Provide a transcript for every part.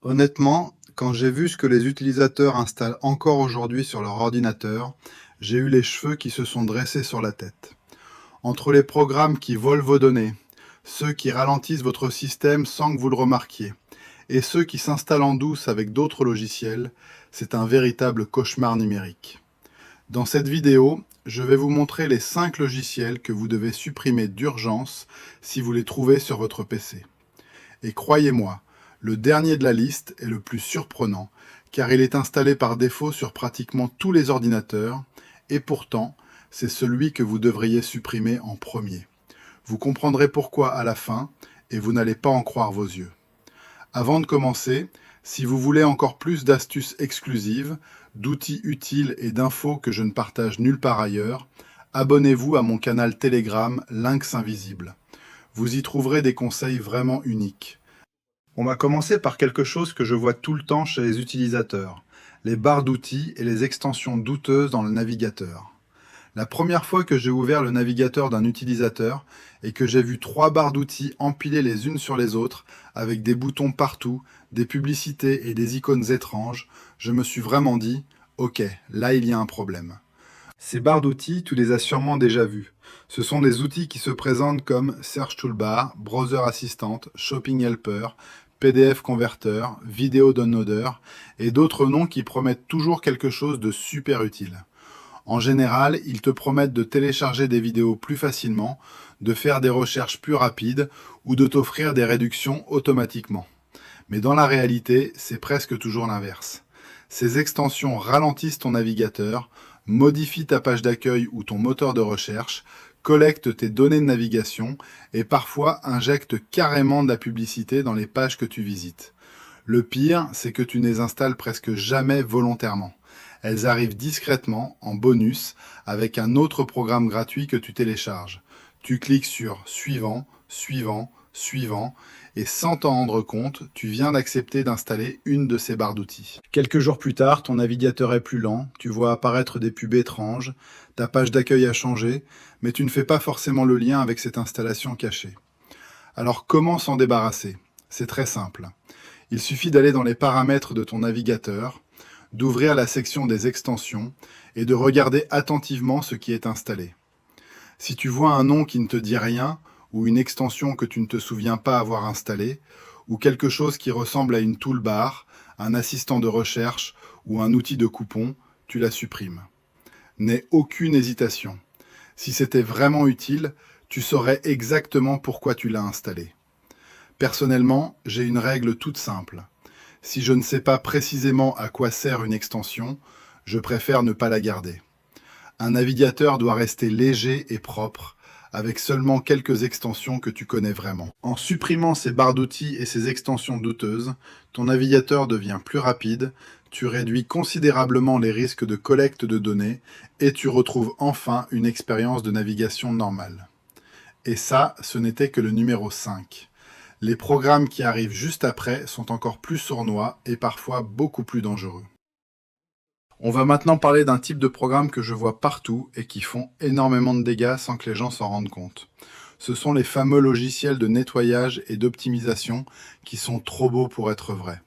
Honnêtement, quand j'ai vu ce que les utilisateurs installent encore aujourd'hui sur leur ordinateur, j'ai eu les cheveux qui se sont dressés sur la tête. Entre les programmes qui volent vos données, ceux qui ralentissent votre système sans que vous le remarquiez, et ceux qui s'installent en douce avec d'autres logiciels, c'est un véritable cauchemar numérique. Dans cette vidéo, je vais vous montrer les 5 logiciels que vous devez supprimer d'urgence si vous les trouvez sur votre PC. Et croyez-moi, le dernier de la liste est le plus surprenant, car il est installé par défaut sur pratiquement tous les ordinateurs, et pourtant, c'est celui que vous devriez supprimer en premier. Vous comprendrez pourquoi à la fin, et vous n'allez pas en croire vos yeux. Avant de commencer, si vous voulez encore plus d'astuces exclusives, d'outils utiles et d'infos que je ne partage nulle part ailleurs, abonnez-vous à mon canal Telegram Lynx Invisible. Vous y trouverez des conseils vraiment uniques. On va commencer par quelque chose que je vois tout le temps chez les utilisateurs, les barres d'outils et les extensions douteuses dans le navigateur. La première fois que j'ai ouvert le navigateur d'un utilisateur et que j'ai vu 3 barres d'outils empilées les unes sur les autres, avec des boutons partout, des publicités et des icônes étranges, je me suis vraiment dit « Ok, là il y a un problème ». Ces barres d'outils, tu les as sûrement déjà vues. Ce sont des outils qui se présentent comme Search Toolbar, Browser Assistant, Shopping Helper, PDF Converter, Vidéo Downloader et d'autres noms qui promettent toujours quelque chose de super utile. En général, ils te promettent de télécharger des vidéos plus facilement, de faire des recherches plus rapides ou de t'offrir des réductions automatiquement. Mais dans la réalité, c'est presque toujours l'inverse. Ces extensions ralentissent ton navigateur, modifient ta page d'accueil ou ton moteur de recherche, collectent tes données de navigation et parfois injectent carrément de la publicité dans les pages que tu visites. Le pire, c'est que tu ne les installes presque jamais volontairement. Elles arrivent discrètement, en bonus, avec un autre programme gratuit que tu télécharges. Tu cliques sur « Suivant »,« Suivant »,« Suivant », et sans t'en rendre compte, tu viens d'accepter d'installer une de ces barres d'outils. Quelques jours plus tard, ton navigateur est plus lent, tu vois apparaître des pubs étranges, ta page d'accueil a changé, mais tu ne fais pas forcément le lien avec cette installation cachée. Alors comment s'en débarrasser? C'est très simple. Il suffit d'aller dans les paramètres de ton navigateur, d'ouvrir la section des extensions et de regarder attentivement ce qui est installé. Si tu vois un nom qui ne te dit rien, ou une extension que tu ne te souviens pas avoir installée, ou quelque chose qui ressemble à une toolbar, un assistant de recherche ou un outil de coupon, tu la supprimes. N'aie aucune hésitation. Si c'était vraiment utile, tu saurais exactement pourquoi tu l'as installé. Personnellement, j'ai une règle toute simple. Si je ne sais pas précisément à quoi sert une extension, je préfère ne pas la garder. Un navigateur doit rester léger et propre, avec seulement quelques extensions que tu connais vraiment. En supprimant ces barres d'outils et ces extensions douteuses, ton navigateur devient plus rapide, tu réduis considérablement les risques de collecte de données et tu retrouves enfin une expérience de navigation normale. Et ça, ce n'était que le numéro 5. Les programmes qui arrivent juste après sont encore plus sournois et parfois beaucoup plus dangereux. On va maintenant parler d'un type de programme que je vois partout et qui font énormément de dégâts sans que les gens s'en rendent compte. Ce sont les fameux logiciels de nettoyage et d'optimisation qui sont trop beaux pour être vrais.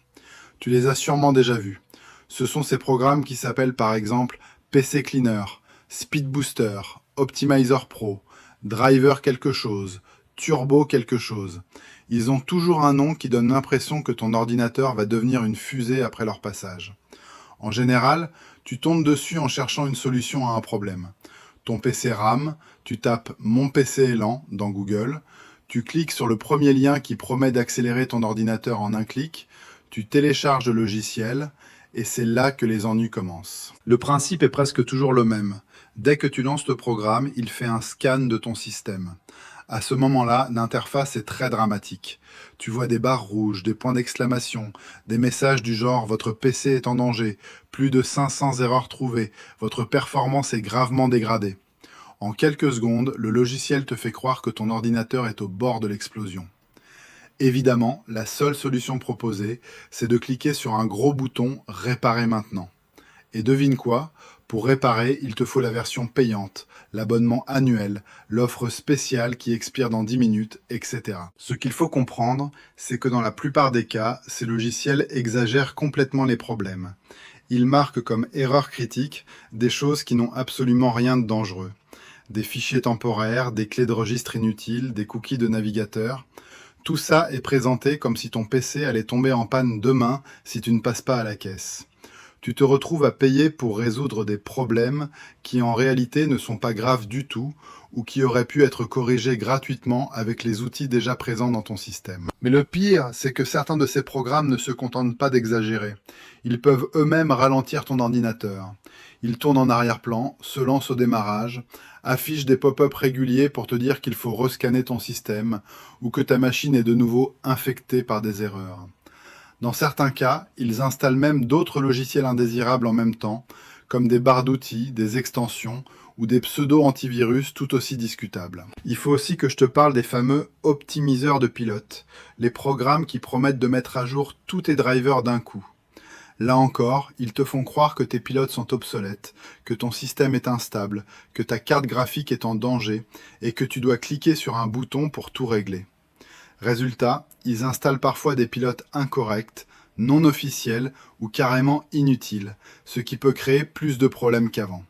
Tu les as sûrement déjà vus. Ce sont ces programmes qui s'appellent par exemple PC Cleaner, Speed Booster, Optimizer Pro, Driver quelque chose, Turbo quelque chose. Ils ont toujours un nom qui donne l'impression que ton ordinateur va devenir une fusée après leur passage. En général, tu tombes dessus en cherchant une solution à un problème. Ton PC rame, tu tapes « Mon PC est lent » dans Google, tu cliques sur le premier lien qui promet d'accélérer ton ordinateur en un clic, tu télécharges le logiciel, et c'est là que les ennuis commencent. Le principe est presque toujours le même. Dès que tu lances le programme, il fait un scan de ton système. À ce moment-là, l'interface est très dramatique. Tu vois des barres rouges, des points d'exclamation, des messages du genre « Votre PC est en danger »,« Plus de 500 erreurs trouvées »,« Votre performance est gravement dégradée ». En quelques secondes, le logiciel te fait croire que ton ordinateur est au bord de l'explosion. Évidemment, la seule solution proposée, c'est de cliquer sur un gros bouton « Réparer maintenant ». Et devine quoi? Pour réparer, il te faut la version payante, l'abonnement annuel, l'offre spéciale qui expire dans 10 minutes, etc. Ce qu'il faut comprendre, c'est que dans la plupart des cas, ces logiciels exagèrent complètement les problèmes. Ils marquent comme erreur critique des choses qui n'ont absolument rien de dangereux. Des fichiers temporaires, des clés de registre inutiles, des cookies de navigateur. Tout ça est présenté comme si ton PC allait tomber en panne demain si tu ne passes pas à la caisse. Tu te retrouves à payer pour résoudre des problèmes qui en réalité ne sont pas graves du tout ou qui auraient pu être corrigés gratuitement avec les outils déjà présents dans ton système. Mais le pire, c'est que certains de ces programmes ne se contentent pas d'exagérer. Ils peuvent eux-mêmes ralentir ton ordinateur. Ils tournent en arrière-plan, se lancent au démarrage, affichent des pop-up réguliers pour te dire qu'il faut rescanner ton système ou que ta machine est de nouveau infectée par des erreurs. Dans certains cas, ils installent même d'autres logiciels indésirables en même temps, comme des barres d'outils, des extensions ou des pseudo-antivirus tout aussi discutables. Il faut aussi que je te parle des fameux optimiseurs de pilotes, les programmes qui promettent de mettre à jour tous tes drivers d'un coup. Là encore, ils te font croire que tes pilotes sont obsolètes, que ton système est instable, que ta carte graphique est en danger et que tu dois cliquer sur un bouton pour tout régler. Résultat, ils installent parfois des pilotes incorrects, non officiels ou carrément inutiles, ce qui peut créer plus de problèmes qu'avant.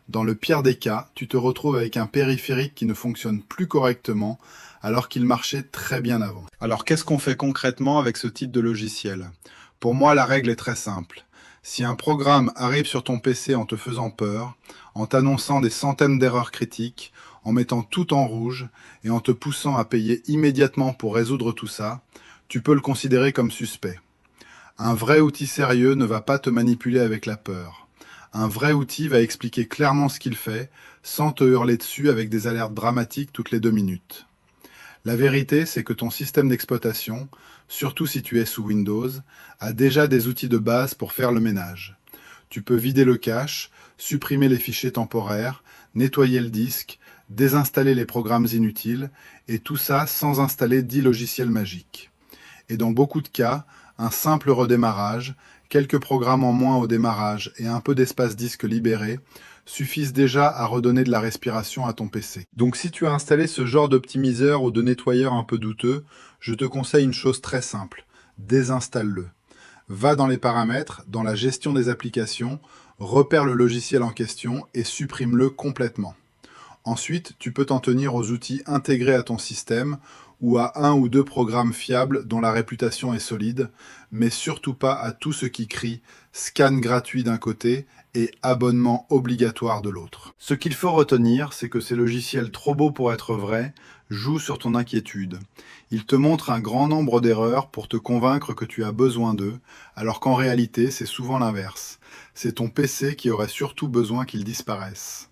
Dans le pire des cas, tu te retrouves avec un périphérique qui ne fonctionne plus correctement alors qu'il marchait très bien avant. Alors qu'est-ce qu'on fait concrètement avec ce type de logiciel ? Pour moi, la règle est très simple. Si un programme arrive sur ton PC en te faisant peur, en t'annonçant des centaines d'erreurs critiques, en mettant tout en rouge et en te poussant à payer immédiatement pour résoudre tout ça, tu peux le considérer comme suspect. Un vrai outil sérieux ne va pas te manipuler avec la peur. Un vrai outil va expliquer clairement ce qu'il fait, sans te hurler dessus avec des alertes dramatiques toutes les 2 minutes. La vérité, c'est que ton système d'exploitation, surtout si tu es sous Windows, a déjà des outils de base pour faire le ménage. Tu peux vider le cache, supprimer les fichiers temporaires, nettoyer le disque, désinstaller les programmes inutiles, et tout ça sans installer 10 logiciels magiques. Et dans beaucoup de cas, un simple redémarrage, quelques programmes en moins au démarrage et un peu d'espace disque libéré suffisent déjà à redonner de la respiration à ton PC. Donc si tu as installé ce genre d'optimiseur ou de nettoyeur un peu douteux, je te conseille une chose très simple, désinstalle-le. Va dans les paramètres, dans la gestion des applications, repère le logiciel en question et supprime-le complètement. Ensuite, tu peux t'en tenir aux outils intégrés à ton système ou à 1 ou 2 programmes fiables dont la réputation est solide, mais surtout pas à tout ce qui crie scan gratuit d'un côté et abonnement obligatoire de l'autre. Ce qu'il faut retenir, c'est que ces logiciels trop beaux pour être vrais jouent sur ton inquiétude. Ils te montrent un grand nombre d'erreurs pour te convaincre que tu as besoin d'eux, alors qu'en réalité, c'est souvent l'inverse. C'est ton PC qui aurait surtout besoin qu'ils disparaissent.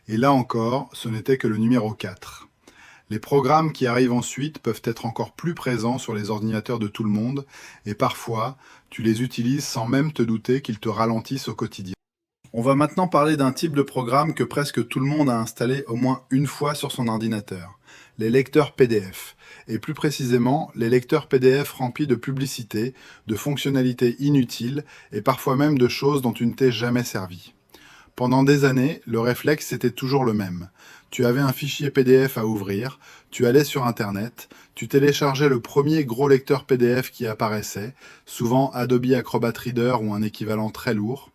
Et là encore, ce n'était que le numéro 4. Les programmes qui arrivent ensuite peuvent être encore plus présents sur les ordinateurs de tout le monde, et parfois, tu les utilises sans même te douter qu'ils te ralentissent au quotidien. On va maintenant parler d'un type de programme que presque tout le monde a installé au moins une fois sur son ordinateur, les lecteurs PDF, et plus précisément les lecteurs PDF remplis de publicités, de fonctionnalités inutiles, et parfois même de choses dont tu ne t'es jamais servi. Pendant des années, le réflexe était toujours le même. Tu avais un fichier PDF à ouvrir, tu allais sur Internet, tu téléchargeais le premier gros lecteur PDF qui apparaissait, souvent Adobe Acrobat Reader ou un équivalent très lourd.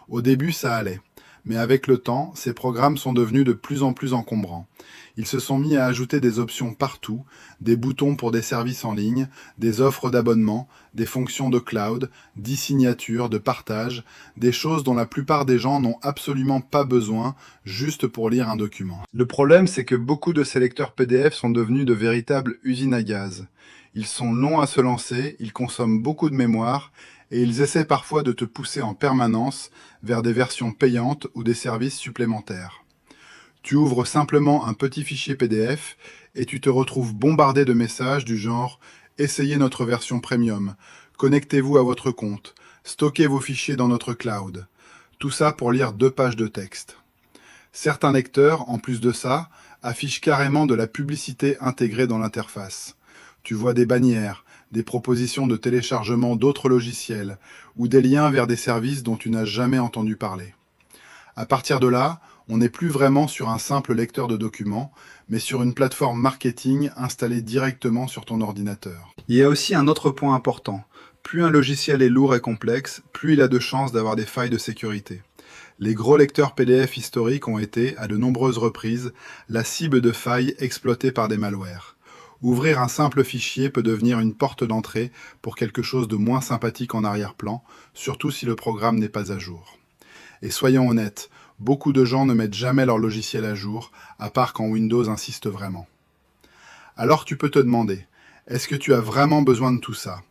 Au début, ça allait. Mais avec le temps, ces programmes sont devenus de plus en plus encombrants. Ils se sont mis à ajouter des options partout, des boutons pour des services en ligne, des offres d'abonnement, des fonctions de cloud, d'e-signature, de partage, des choses dont la plupart des gens n'ont absolument pas besoin juste pour lire un document. Le problème, c'est que beaucoup de ces lecteurs PDF sont devenus de véritables usines à gaz. Ils sont longs à se lancer, ils consomment beaucoup de mémoire, et ils essaient parfois de te pousser en permanence vers des versions payantes ou des services supplémentaires. Tu ouvres simplement un petit fichier PDF et tu te retrouves bombardé de messages du genre « Essayez notre version premium »,« Connectez-vous à votre compte »,« Stockez vos fichiers dans notre cloud ». Tout ça pour lire 2 pages de texte. Certains lecteurs, en plus de ça, affichent carrément de la publicité intégrée dans l'interface. Tu vois des bannières, des propositions de téléchargement d'autres logiciels ou des liens vers des services dont tu n'as jamais entendu parler. À partir de là, on n'est plus vraiment sur un simple lecteur de documents, mais sur une plateforme marketing installée directement sur ton ordinateur. Il y a aussi un autre point important. Plus un logiciel est lourd et complexe, plus il a de chances d'avoir des failles de sécurité. Les gros lecteurs PDF historiques ont été, à de nombreuses reprises, la cible de failles exploitées par des malwares. Ouvrir un simple fichier peut devenir une porte d'entrée pour quelque chose de moins sympathique en arrière-plan, surtout si le programme n'est pas à jour. Et soyons honnêtes, beaucoup de gens ne mettent jamais leur logiciel à jour, à part quand Windows insiste vraiment. Alors tu peux te demander, est-ce que tu as vraiment besoin de tout ça ?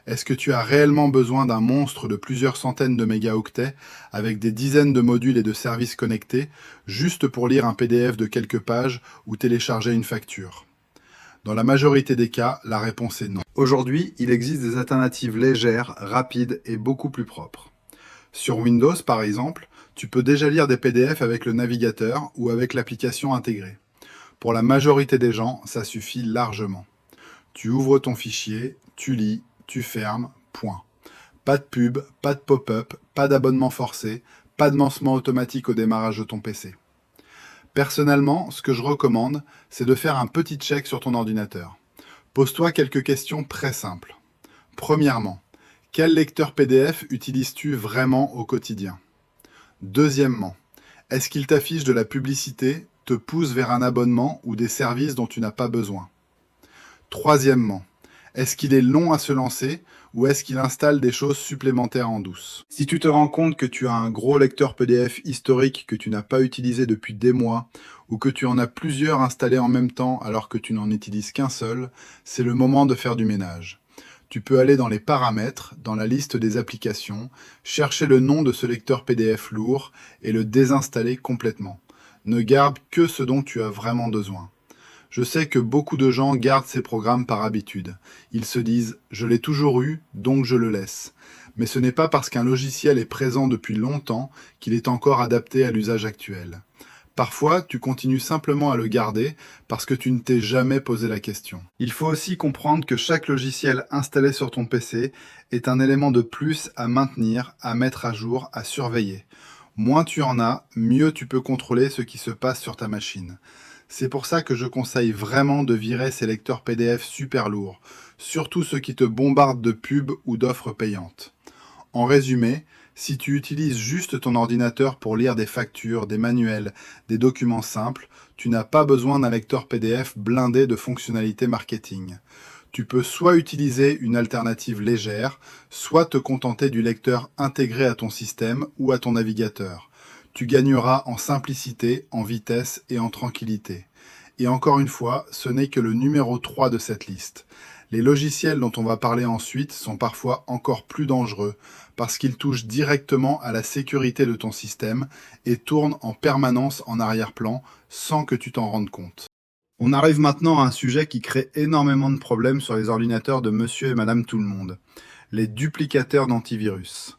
Est-ce que tu as réellement besoin d'un monstre de plusieurs centaines de mégaoctets, avec des dizaines de modules et de services connectés, juste pour lire un PDF de quelques pages ou télécharger une facture ? Dans la majorité des cas, la réponse est non. Aujourd'hui, il existe des alternatives légères, rapides et beaucoup plus propres. Sur Windows, par exemple, tu peux déjà lire des PDF avec le navigateur ou avec l'application intégrée. Pour la majorité des gens, ça suffit largement. Tu ouvres ton fichier, tu lis, tu fermes, point. Pas de pub, pas de pop-up, pas d'abonnement forcé, pas de lancement automatique au démarrage de ton PC. Personnellement, ce que je recommande, c'est de faire un petit check sur ton ordinateur. Pose-toi quelques questions très simples. Premièrement, quel lecteur PDF utilises-tu vraiment au quotidien ? Deuxièmement, est-ce qu'il t'affiche de la publicité, te pousse vers un abonnement ou des services dont tu n'as pas besoin ? Troisièmement, est-ce qu'il est long à se lancer ou est-ce qu'il installe des choses supplémentaires en douce ? Si tu te rends compte que tu as un gros lecteur PDF historique que tu n'as pas utilisé depuis des mois ou que tu en as plusieurs installés en même temps alors que tu n'en utilises qu'un seul, c'est le moment de faire du ménage. Tu peux aller dans les paramètres, dans la liste des applications, chercher le nom de ce lecteur PDF lourd et le désinstaller complètement. Ne garde que ce dont tu as vraiment besoin. Je sais que beaucoup de gens gardent ces programmes par habitude. Ils se disent « je l'ai toujours eu, donc je le laisse ». Mais ce n'est pas parce qu'un logiciel est présent depuis longtemps qu'il est encore adapté à l'usage actuel. Parfois, tu continues simplement à le garder parce que tu ne t'es jamais posé la question. Il faut aussi comprendre que chaque logiciel installé sur ton PC est un élément de plus à maintenir, à mettre à jour, à surveiller. Moins tu en as, mieux tu peux contrôler ce qui se passe sur ta machine. C'est pour ça que je conseille vraiment de virer ces lecteurs PDF super lourds, surtout ceux qui te bombardent de pubs ou d'offres payantes. En résumé, si tu utilises juste ton ordinateur pour lire des factures, des manuels, des documents simples, tu n'as pas besoin d'un lecteur PDF blindé de fonctionnalités marketing. Tu peux soit utiliser une alternative légère, soit te contenter du lecteur intégré à ton système ou à ton navigateur. Tu gagneras en simplicité, en vitesse et en tranquillité. Et encore une fois, ce n'est que le numéro 3 de cette liste. Les logiciels dont on va parler ensuite sont parfois encore plus dangereux parce qu'ils touchent directement à la sécurité de ton système et tournent en permanence en arrière-plan sans que tu t'en rendes compte. On arrive maintenant à un sujet qui crée énormément de problèmes sur les ordinateurs de monsieur et madame tout le monde. Les duplicateurs d'antivirus.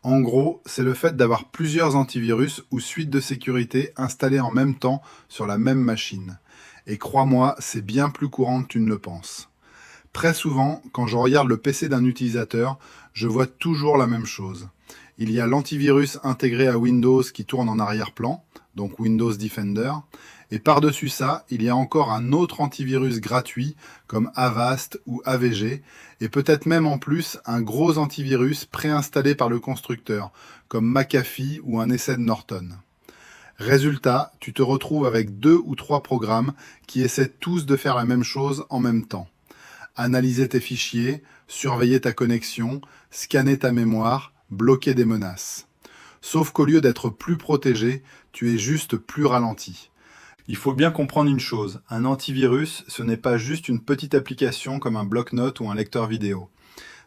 En gros, c'est le fait d'avoir plusieurs antivirus ou suites de sécurité installées en même temps sur la même machine. Et crois-moi, c'est bien plus courant que tu ne le penses. Très souvent, quand je regarde le PC d'un utilisateur, je vois toujours la même chose. Il y a l'antivirus intégré à Windows qui tourne en arrière-plan, donc Windows Defender, et par-dessus ça, il y a encore un autre antivirus gratuit comme Avast ou AVG, et peut-être même en plus un gros antivirus préinstallé par le constructeur, comme McAfee ou un essai de Norton. Résultat, tu te retrouves avec 2 ou 3 programmes qui essaient tous de faire la même chose en même temps. Analyser tes fichiers, surveiller ta connexion, scanner ta mémoire, bloquer des menaces. Sauf qu'au lieu d'être plus protégé, tu es juste plus ralenti. Il faut bien comprendre une chose, un antivirus, ce n'est pas juste une petite application comme un bloc-notes ou un lecteur vidéo.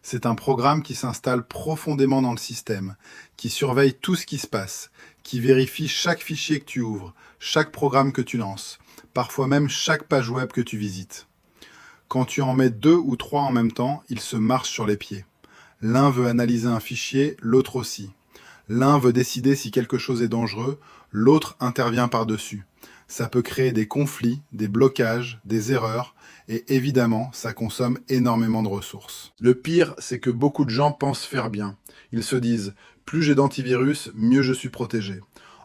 C'est un programme qui s'installe profondément dans le système, qui surveille tout ce qui se passe, qui vérifie chaque fichier que tu ouvres, chaque programme que tu lances, parfois même chaque page web que tu visites. Quand tu en mets 2 ou 3 en même temps, ils se marchent sur les pieds. L'un veut analyser un fichier, l'autre aussi. L'un veut décider si quelque chose est dangereux, l'autre intervient par-dessus. Ça peut créer des conflits, des blocages, des erreurs, et évidemment, ça consomme énormément de ressources. Le pire, c'est que beaucoup de gens pensent faire bien. Ils se disent « plus j'ai d'antivirus, mieux je suis protégé ».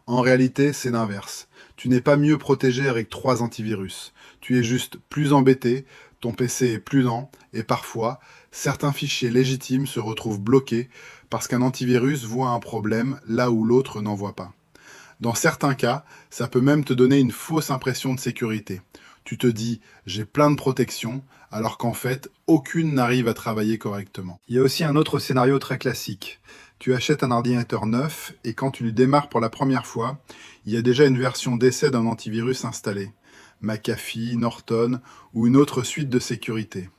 En réalité, c'est l'inverse. Tu n'es pas mieux protégé avec 3 antivirus. Tu es juste plus embêté, ton PC est plus lent, et parfois, certains fichiers légitimes se retrouvent bloqués parce qu'un antivirus voit un problème là où l'autre n'en voit pas. Dans certains cas, ça peut même te donner une fausse impression de sécurité. Tu te dis «j'ai plein de protections», alors qu'en fait, aucune n'arrive à travailler correctement. Il y a aussi un autre scénario très classique. Tu achètes un ordinateur neuf et quand tu le démarres pour la première fois, il y a déjà une version d'essai d'un antivirus installée. McAfee, Norton ou une autre suite de sécurité.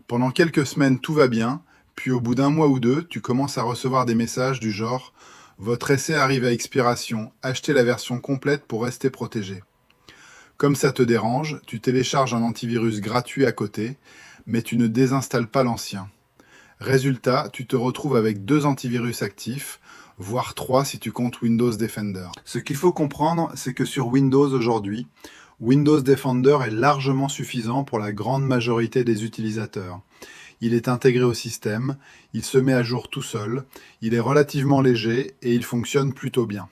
Pendant quelques semaines, tout va bien, puis au bout d'un mois ou deux, tu commences à recevoir des messages du genre «Votre essai arrive à expiration, achetez la version complète pour rester protégé». Comme ça te dérange, tu télécharges un antivirus gratuit à côté, mais tu ne désinstalles pas l'ancien. Résultat, tu te retrouves avec 2 antivirus actifs, voire 3 si tu comptes Windows Defender. Ce qu'il faut comprendre, c'est que sur Windows aujourd'hui, Windows Defender est largement suffisant pour la grande majorité des utilisateurs. Il est intégré au système, il se met à jour tout seul, il est relativement léger et il fonctionne plutôt bien.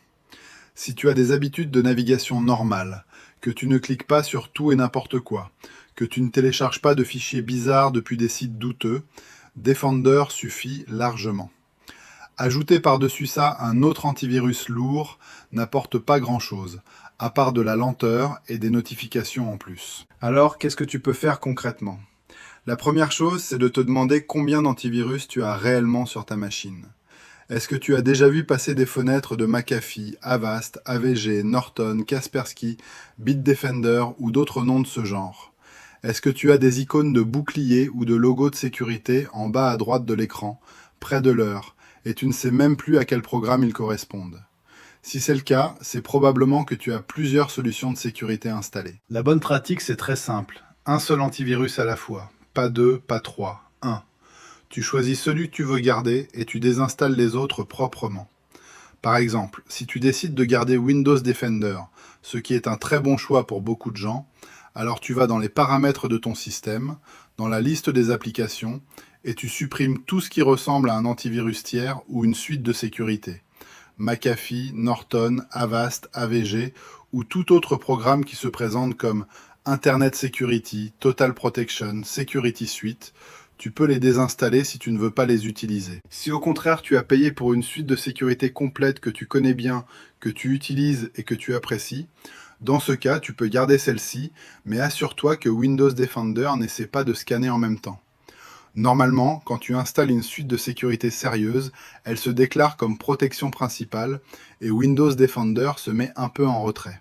Si tu as des habitudes de navigation normales, que tu ne cliques pas sur tout et n'importe quoi, que tu ne télécharges pas de fichiers bizarres depuis des sites douteux, Defender suffit largement. Ajouter par-dessus ça un autre antivirus lourd n'apporte pas grand-chose, à part de la lenteur et des notifications en plus. Alors, qu'est-ce que tu peux faire concrètement? La première chose, c'est de te demander combien d'antivirus tu as réellement sur ta machine. Est-ce que tu as déjà vu passer des fenêtres de McAfee, Avast, AVG, Norton, Kaspersky, Bitdefender ou d'autres noms de ce genre? Est-ce que tu as des icônes de bouclier ou de logos de sécurité en bas à droite de l'écran, près de l'heure, et tu ne sais même plus à quel programme ils correspondent? Si c'est le cas, c'est probablement que tu as plusieurs solutions de sécurité installées. La bonne pratique, c'est très simple. Un seul antivirus à la fois. Pas 2, pas 3. Un. Tu choisis celui que tu veux garder et tu désinstalles les autres proprement. Par exemple, si tu décides de garder Windows Defender, ce qui est un très bon choix pour beaucoup de gens, alors tu vas dans les paramètres de ton système, dans la liste des applications, et tu supprimes tout ce qui ressemble à un antivirus tiers ou une suite de sécurité. McAfee, Norton, Avast, AVG ou tout autre programme qui se présente comme Internet Security, Total Protection, Security Suite. Tu peux les désinstaller si tu ne veux pas les utiliser. Si au contraire tu as payé pour une suite de sécurité complète que tu connais bien, que tu utilises et que tu apprécies, dans ce cas tu peux garder celle-ci, mais assure-toi que Windows Defender n'essaie pas de scanner en même temps. Normalement, quand tu installes une suite de sécurité sérieuse, elle se déclare comme protection principale et Windows Defender se met un peu en retrait.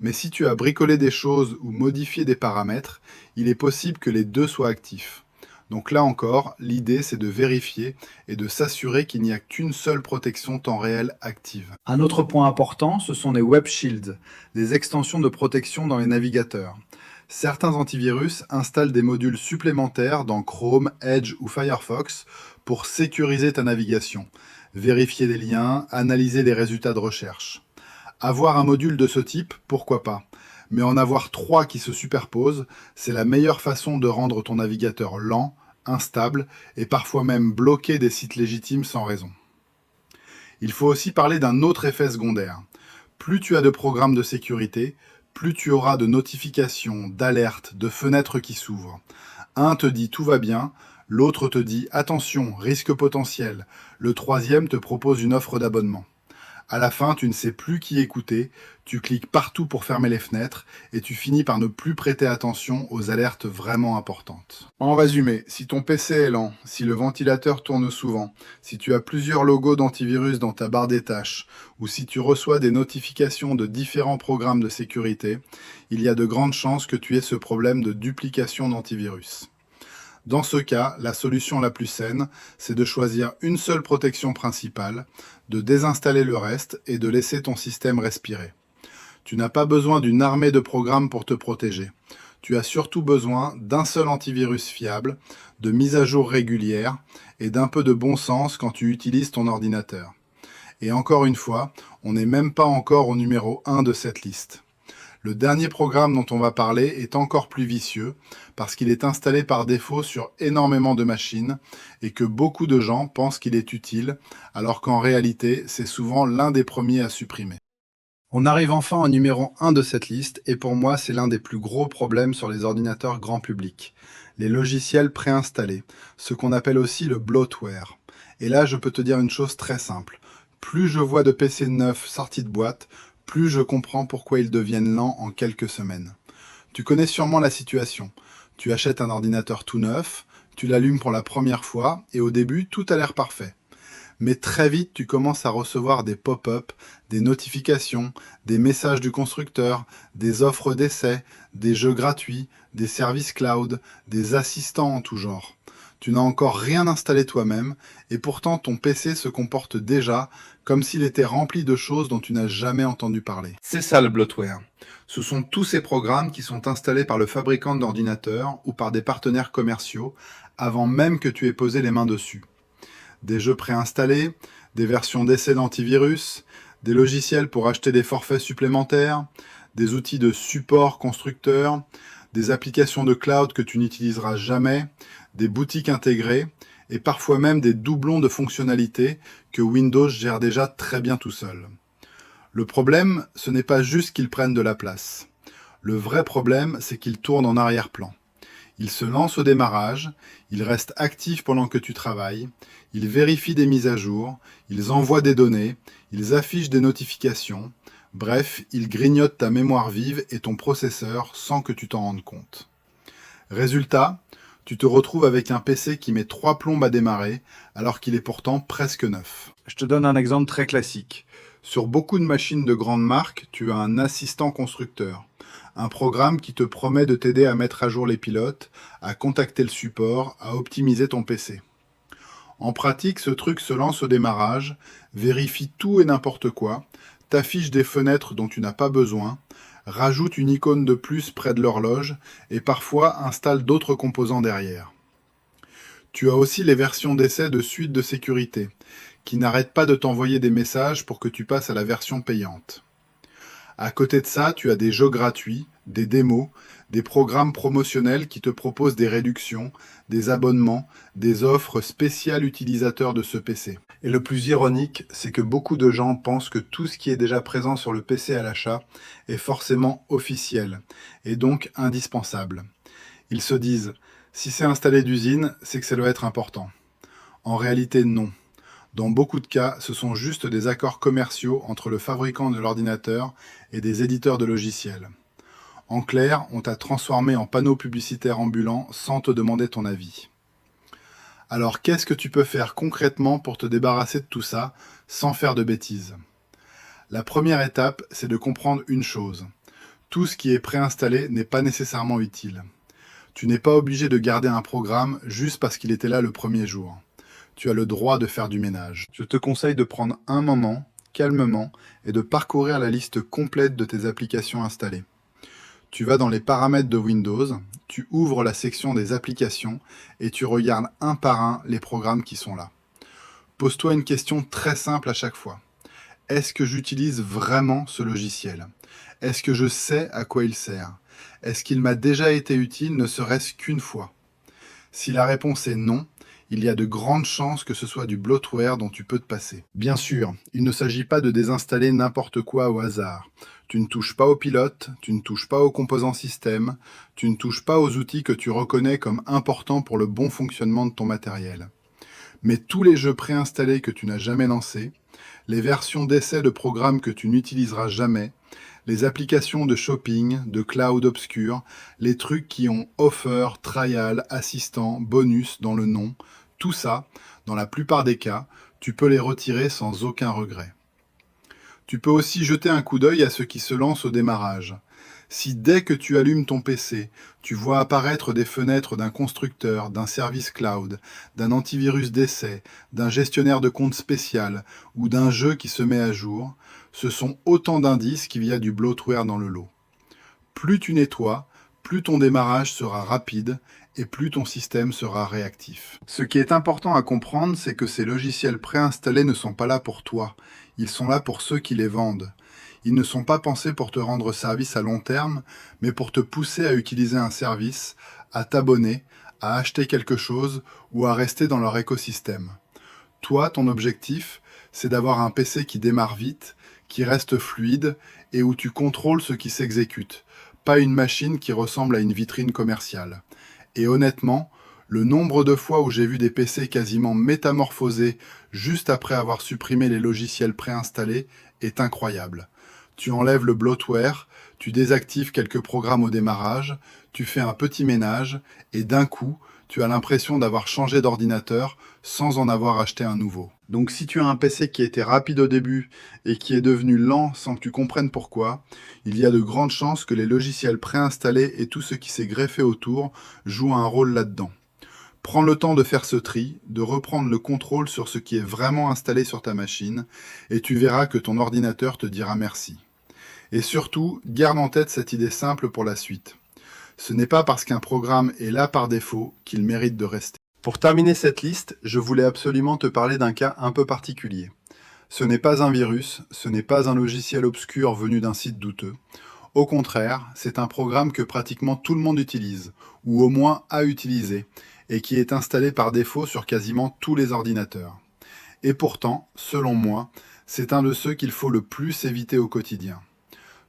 Mais si tu as bricolé des choses ou modifié des paramètres, il est possible que les deux soient actifs. Donc là encore, l'idée c'est de vérifier et de s'assurer qu'il n'y a qu'une seule protection temps réel active. Un autre point important, ce sont les Web Shields, des extensions de protection dans les navigateurs. Certains antivirus installent des modules supplémentaires dans Chrome, Edge ou Firefox pour sécuriser ta navigation, vérifier des liens, analyser les résultats de recherche. Avoir un module de ce type, pourquoi pas? Mais en avoir 3 qui se superposent, c'est la meilleure façon de rendre ton navigateur lent, instable et parfois même bloquer des sites légitimes sans raison. Il faut aussi parler d'un autre effet secondaire. Plus tu as de programmes de sécurité, plus tu auras de notifications, d'alertes, de fenêtres qui s'ouvrent. Un te dit tout va bien, l'autre te dit attention, risque potentiel, le troisième te propose une offre d'abonnement. À la fin, tu ne sais plus qui écouter, tu cliques partout pour fermer les fenêtres et tu finis par ne plus prêter attention aux alertes vraiment importantes. En résumé, si ton PC est lent, si le ventilateur tourne souvent, si tu as plusieurs logos d'antivirus dans ta barre des tâches ou si tu reçois des notifications de différents programmes de sécurité, il y a de grandes chances que tu aies ce problème de duplication d'antivirus. Dans ce cas, la solution la plus saine, c'est de choisir une seule protection principale, de désinstaller le reste et de laisser ton système respirer. Tu n'as pas besoin d'une armée de programmes pour te protéger. Tu as surtout besoin d'un seul antivirus fiable, de mises à jour régulières et d'un peu de bon sens quand tu utilises ton ordinateur. Et encore une fois, on n'est même pas encore au numéro 1 de cette liste. Le dernier programme dont on va parler est encore plus vicieux parce qu'il est installé par défaut sur énormément de machines et que beaucoup de gens pensent qu'il est utile alors qu'en réalité, c'est souvent l'un des premiers à supprimer. On arrive enfin au numéro 1 de cette liste, et pour moi, c'est l'un des plus gros problèmes sur les ordinateurs grand public. Les logiciels préinstallés, ce qu'on appelle aussi le bloatware. Et là, je peux te dire une chose très simple. Plus je vois de PC neufs sortis de boîte, plus je comprends pourquoi ils deviennent lents en quelques semaines. Tu connais sûrement la situation. Tu achètes un ordinateur tout neuf, tu l'allumes pour la première fois, et au début, tout a l'air parfait. Mais très vite, tu commences à recevoir des pop-up, des notifications, des messages du constructeur, des offres d'essai, des jeux gratuits, des services cloud, des assistants en tout genre. Tu n'as encore rien installé toi-même, et pourtant ton PC se comporte déjà comme s'il était rempli de choses dont tu n'as jamais entendu parler. C'est ça le bloatware. Ce sont tous ces programmes qui sont installés par le fabricant d'ordinateurs ou par des partenaires commerciaux avant même que tu aies posé les mains dessus. Des jeux préinstallés, des versions d'essai d'antivirus, des logiciels pour acheter des forfaits supplémentaires, des outils de support constructeur, des applications de cloud que tu n'utiliseras jamais, des boutiques intégrées, et parfois même des doublons de fonctionnalités que Windows gère déjà très bien tout seul. Le problème, ce n'est pas juste qu'ils prennent de la place. Le vrai problème, c'est qu'ils tournent en arrière-plan. Ils se lancent au démarrage, ils restent actifs pendant que tu travailles, ils vérifient des mises à jour, ils envoient des données, ils affichent des notifications, bref, ils grignotent ta mémoire vive et ton processeur sans que tu t'en rendes compte. Résultat, tu te retrouves avec un PC qui met 3 plombes à démarrer alors qu'il est pourtant presque neuf. Je te donne un exemple très classique. Sur beaucoup de machines de grande marque, tu as un assistant constructeur. Un programme qui te promet de t'aider à mettre à jour les pilotes, à contacter le support, à optimiser ton PC. En pratique, ce truc se lance au démarrage, vérifie tout et n'importe quoi, t'affiche des fenêtres dont tu n'as pas besoin, rajoute une icône de plus près de l'horloge et parfois installe d'autres composants derrière. Tu as aussi les versions d'essai de suite de sécurité, qui n'arrêtent pas de t'envoyer des messages pour que tu passes à la version payante. À côté de ça, tu as des jeux gratuits, des démos, des programmes promotionnels qui te proposent des réductions, des abonnements, des offres spéciales utilisateurs de ce PC. Et le plus ironique, c'est que beaucoup de gens pensent que tout ce qui est déjà présent sur le PC à l'achat est forcément officiel, et donc indispensable. Ils se disent, si c'est installé d'usine, c'est que ça doit être important. En réalité, non. Dans beaucoup de cas, ce sont juste des accords commerciaux entre le fabricant de l'ordinateur et des éditeurs de logiciels. En clair, on t'a transformé en panneau publicitaire ambulant sans te demander ton avis. Alors qu'est-ce que tu peux faire concrètement pour te débarrasser de tout ça sans faire de bêtises? La première étape, c'est de comprendre une chose. Tout ce qui est préinstallé n'est pas nécessairement utile. Tu n'es pas obligé de garder un programme juste parce qu'il était là le premier jour. Tu as le droit de faire du ménage. Je te conseille de prendre un moment, calmement, et de parcourir la liste complète de tes applications installées. Tu vas dans les paramètres de Windows, tu ouvres la section des applications et tu regardes un par un les programmes qui sont là. Pose-toi une question très simple à chaque fois. Est-ce que j'utilise vraiment ce logiciel? Est-ce que je sais à quoi il sert? Est-ce qu'il m'a déjà été utile ne serait-ce qu'une fois? Si la réponse est non, il y a de grandes chances que ce soit du bloatware dont tu peux te passer. Bien sûr, il ne s'agit pas de désinstaller n'importe quoi au hasard. Tu ne touches pas aux pilotes, tu ne touches pas aux composants système, tu ne touches pas aux outils que tu reconnais comme importants pour le bon fonctionnement de ton matériel. Mais tous les jeux préinstallés que tu n'as jamais lancés, les versions d'essai de programmes que tu n'utiliseras jamais, les applications de shopping, de cloud obscur, les trucs qui ont offer, trial, assistant, bonus dans le nom, tout ça, dans la plupart des cas, tu peux les retirer sans aucun regret. Tu peux aussi jeter un coup d'œil à ce qui se lance au démarrage. Si dès que tu allumes ton PC, tu vois apparaître des fenêtres d'un constructeur, d'un service cloud, d'un antivirus d'essai, d'un gestionnaire de compte spécial ou d'un jeu qui se met à jour, ce sont autant d'indices qu'il y a du bloatware dans le lot. Plus tu nettoies, plus ton démarrage sera rapide et plus ton système sera réactif. Ce qui est important à comprendre, c'est que ces logiciels préinstallés ne sont pas là pour toi. Ils sont là pour ceux qui les vendent. Ils ne sont pas pensés pour te rendre service à long terme, mais pour te pousser à utiliser un service, à t'abonner, à acheter quelque chose ou à rester dans leur écosystème. Toi, ton objectif, c'est d'avoir un PC qui démarre vite, qui reste fluide et où tu contrôles ce qui s'exécute, pas une machine qui ressemble à une vitrine commerciale. Et honnêtement, le nombre de fois où j'ai vu des PC quasiment métamorphosés juste après avoir supprimé les logiciels préinstallés est incroyable. Tu enlèves le bloatware, tu désactives quelques programmes au démarrage, tu fais un petit ménage et d'un coup, tu as l'impression d'avoir changé d'ordinateur sans en avoir acheté un nouveau. Donc si tu as un PC qui était rapide au début et qui est devenu lent sans que tu comprennes pourquoi, il y a de grandes chances que les logiciels préinstallés et tout ce qui s'est greffé autour jouent un rôle là-dedans. Prends le temps de faire ce tri, de reprendre le contrôle sur ce qui est vraiment installé sur ta machine, et tu verras que ton ordinateur te dira merci. Et surtout, garde en tête cette idée simple pour la suite. Ce n'est pas parce qu'un programme est là par défaut qu'il mérite de rester. Pour terminer cette liste, je voulais absolument te parler d'un cas un peu particulier. Ce n'est pas un virus, ce n'est pas un logiciel obscur venu d'un site douteux. Au contraire, c'est un programme que pratiquement tout le monde utilise, ou au moins a utilisé, et qui est installé par défaut sur quasiment tous les ordinateurs. Et pourtant, selon moi, c'est un de ceux qu'il faut le plus éviter au quotidien.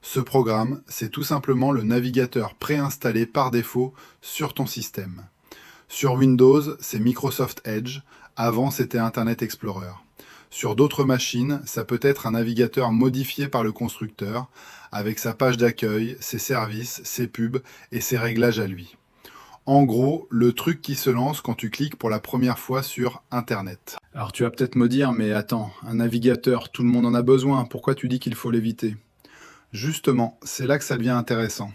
Ce programme, c'est tout simplement le navigateur préinstallé par défaut sur ton système. Sur Windows, c'est Microsoft Edge, avant c'était Internet Explorer. Sur d'autres machines, ça peut être un navigateur modifié par le constructeur, avec sa page d'accueil, ses services, ses pubs et ses réglages à lui. En gros, le truc qui se lance quand tu cliques pour la première fois sur Internet. Alors tu vas peut-être me dire, mais attends, un navigateur, tout le monde en a besoin, pourquoi tu dis qu'il faut l'éviter ? Justement, c'est là que ça devient intéressant.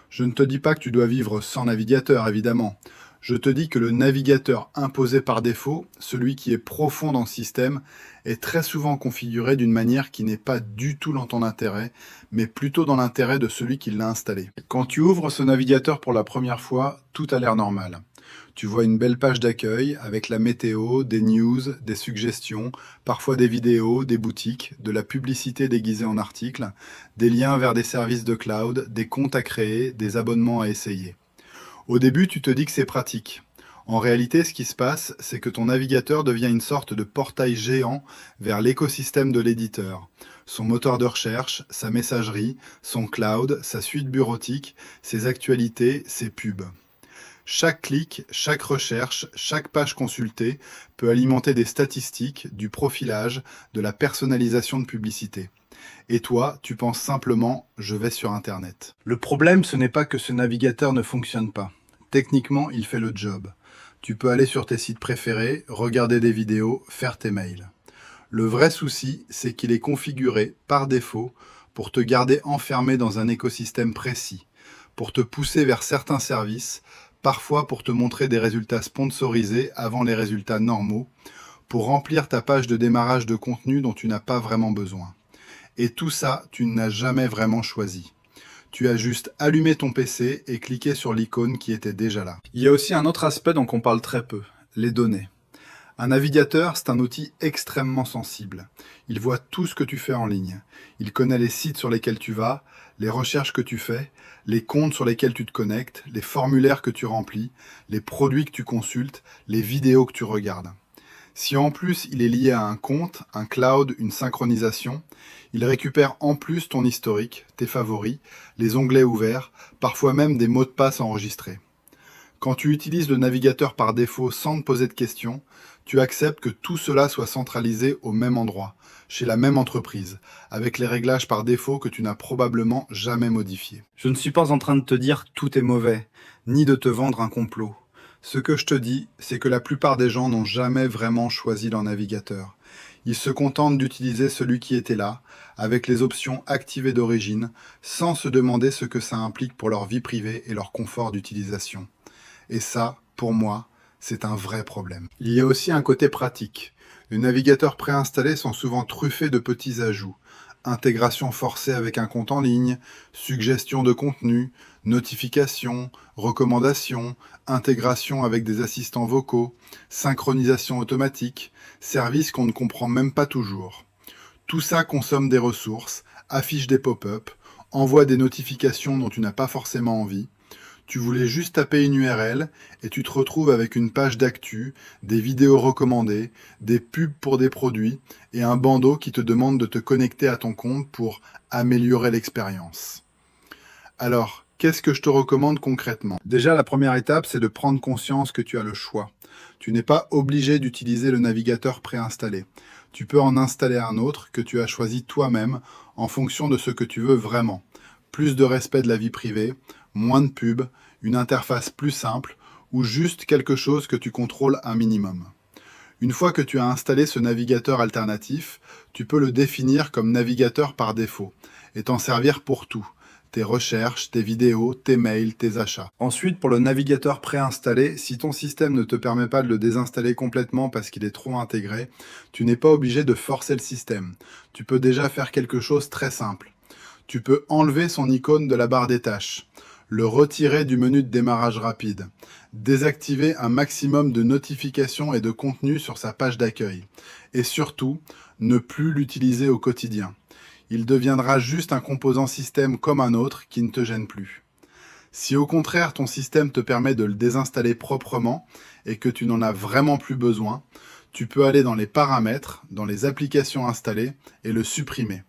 Je ne te dis pas que tu dois vivre sans navigateur, évidemment. Je te dis que le navigateur imposé par défaut, celui qui est profond dans le système, est très souvent configuré d'une manière qui n'est pas du tout dans ton intérêt, mais plutôt dans l'intérêt de celui qui l'a installé. Quand tu ouvres ce navigateur pour la première fois, tout a l'air normal. Tu vois une belle page d'accueil avec la météo, des news, des suggestions, parfois des vidéos, des boutiques, de la publicité déguisée en articles, des liens vers des services de cloud, des comptes à créer, des abonnements à essayer. Au début, tu te dis que c'est pratique. En réalité, ce qui se passe, c'est que ton navigateur devient une sorte de portail géant vers l'écosystème de l'éditeur. Son moteur de recherche, sa messagerie, son cloud, sa suite bureautique, ses actualités, ses pubs. Chaque clic, chaque recherche, chaque page consultée peut alimenter des statistiques, du profilage, de la personnalisation de publicité. Et toi, tu penses simplement « je vais sur Internet ». Le problème, ce n'est pas que ce navigateur ne fonctionne pas. Techniquement, il fait le job. Tu peux aller sur tes sites préférés, regarder des vidéos, faire tes mails. Le vrai souci, c'est qu'il est configuré, par défaut, pour te garder enfermé dans un écosystème précis, pour te pousser vers certains services, parfois pour te montrer des résultats sponsorisés avant les résultats normaux, pour remplir ta page de démarrage de contenu dont tu n'as pas vraiment besoin. Et tout ça, tu n'as jamais vraiment choisi. Tu as juste allumé ton PC et cliqué sur l'icône qui était déjà là. Il y a aussi un autre aspect dont on parle très peu, les données. Un navigateur, c'est un outil extrêmement sensible. Il voit tout ce que tu fais en ligne. Il connaît les sites sur lesquels tu vas, les recherches que tu fais, les comptes sur lesquels tu te connectes, les formulaires que tu remplis, les produits que tu consultes, les vidéos que tu regardes. Si en plus il est lié à un compte, un cloud, une synchronisation, il récupère en plus ton historique, tes favoris, les onglets ouverts, parfois même des mots de passe enregistrés. Quand tu utilises le navigateur par défaut sans te poser de questions, tu acceptes que tout cela soit centralisé au même endroit, chez la même entreprise, avec les réglages par défaut que tu n'as probablement jamais modifiés. Je ne suis pas en train de te dire que tout est mauvais, ni de te vendre un complot. Ce que je te dis, c'est que la plupart des gens n'ont jamais vraiment choisi leur navigateur. Ils se contentent d'utiliser celui qui était là, avec les options activées d'origine, sans se demander ce que ça implique pour leur vie privée et leur confort d'utilisation. Et ça, pour moi, c'est un vrai problème. Il y a aussi un côté pratique. Les navigateurs préinstallés sont souvent truffés de petits ajouts. Intégration forcée avec un compte en ligne, suggestion de contenu, notifications, recommandations, intégration avec des assistants vocaux, synchronisation automatique, services qu'on ne comprend même pas toujours. Tout ça consomme des ressources, affiche des pop-up, envoie des notifications dont tu n'as pas forcément envie. Tu voulais juste taper une URL et tu te retrouves avec une page d'actu, des vidéos recommandées, des pubs pour des produits et un bandeau qui te demande de te connecter à ton compte pour améliorer l'expérience. Alors, qu'est-ce que je te recommande concrètement? Déjà, la première étape, c'est de prendre conscience que tu as le choix. Tu n'es pas obligé d'utiliser le navigateur préinstallé. Tu peux en installer un autre que tu as choisi toi-même en fonction de ce que tu veux vraiment. Plus de respect de la vie privée, moins de pubs, une interface plus simple ou juste quelque chose que tu contrôles un minimum. Une fois que tu as installé ce navigateur alternatif, tu peux le définir comme navigateur par défaut et t'en servir pour tout. Tes recherches, tes vidéos, tes mails, tes achats. Ensuite, pour le navigateur préinstallé, si ton système ne te permet pas de le désinstaller complètement parce qu'il est trop intégré, tu n'es pas obligé de forcer le système. Tu peux déjà faire quelque chose de très simple. Tu peux enlever son icône de la barre des tâches, le retirer du menu de démarrage rapide, désactiver un maximum de notifications et de contenu sur sa page d'accueil, et surtout, ne plus l'utiliser au quotidien. Il deviendra juste un composant système comme un autre qui ne te gêne plus. Si au contraire ton système te permet de le désinstaller proprement et que tu n'en as vraiment plus besoin, tu peux aller dans les paramètres, dans les applications installées et le supprimer.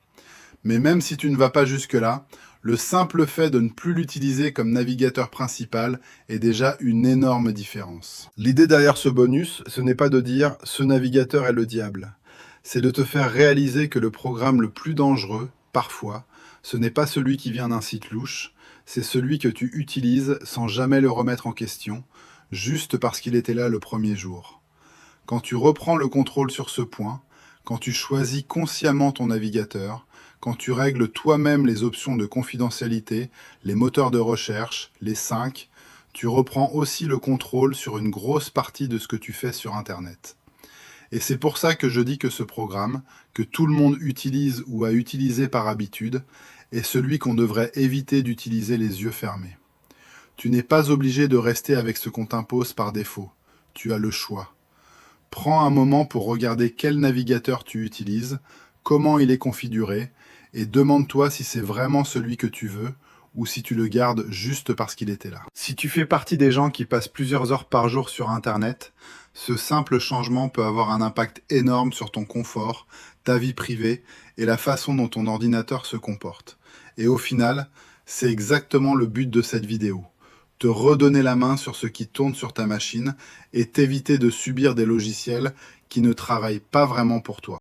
Mais même si tu ne vas pas jusque-là, le simple fait de ne plus l'utiliser comme navigateur principal est déjà une énorme différence. L'idée derrière ce bonus, ce n'est pas de dire « ce navigateur est le diable ». C'est de te faire réaliser que le programme le plus dangereux, parfois, ce n'est pas celui qui vient d'un site louche, c'est celui que tu utilises sans jamais le remettre en question, juste parce qu'il était là le premier jour. Quand tu reprends le contrôle sur ce point, quand tu choisis consciemment ton navigateur, quand tu règles toi-même les options de confidentialité, les moteurs de recherche, les syncs, tu reprends aussi le contrôle sur une grosse partie de ce que tu fais sur Internet. Et c'est pour ça que je dis que ce programme, que tout le monde utilise ou a utilisé par habitude, est celui qu'on devrait éviter d'utiliser les yeux fermés. Tu n'es pas obligé de rester avec ce qu'on t'impose par défaut. Tu as le choix. Prends un moment pour regarder quel navigateur tu utilises, comment il est configuré, et demande-toi si c'est vraiment celui que tu veux, ou si tu le gardes juste parce qu'il était là. Si tu fais partie des gens qui passent plusieurs heures par jour sur Internet, ce simple changement peut avoir un impact énorme sur ton confort, ta vie privée et la façon dont ton ordinateur se comporte. Et au final, c'est exactement le but de cette vidéo. Te redonner la main sur ce qui tourne sur ta machine et t'éviter de subir des logiciels qui ne travaillent pas vraiment pour toi.